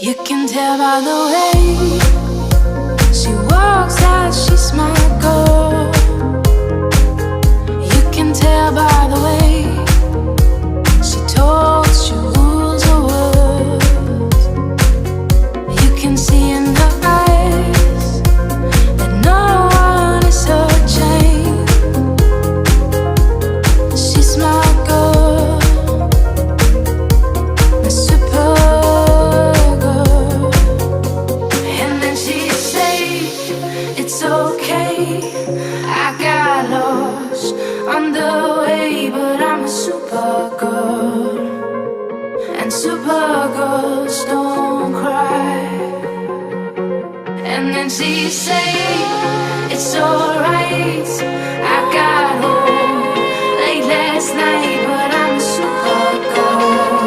You can tell by the way she walks out, she's my girl. You can tell by the way she talks, she rules her words. You can see in her eyes that no one is her chain. She's my girl, my super. It's okay, I got lost on the way, but I'm a supergirl, and supergirls don't cry. And then she say, it's alright, I got home late last night, but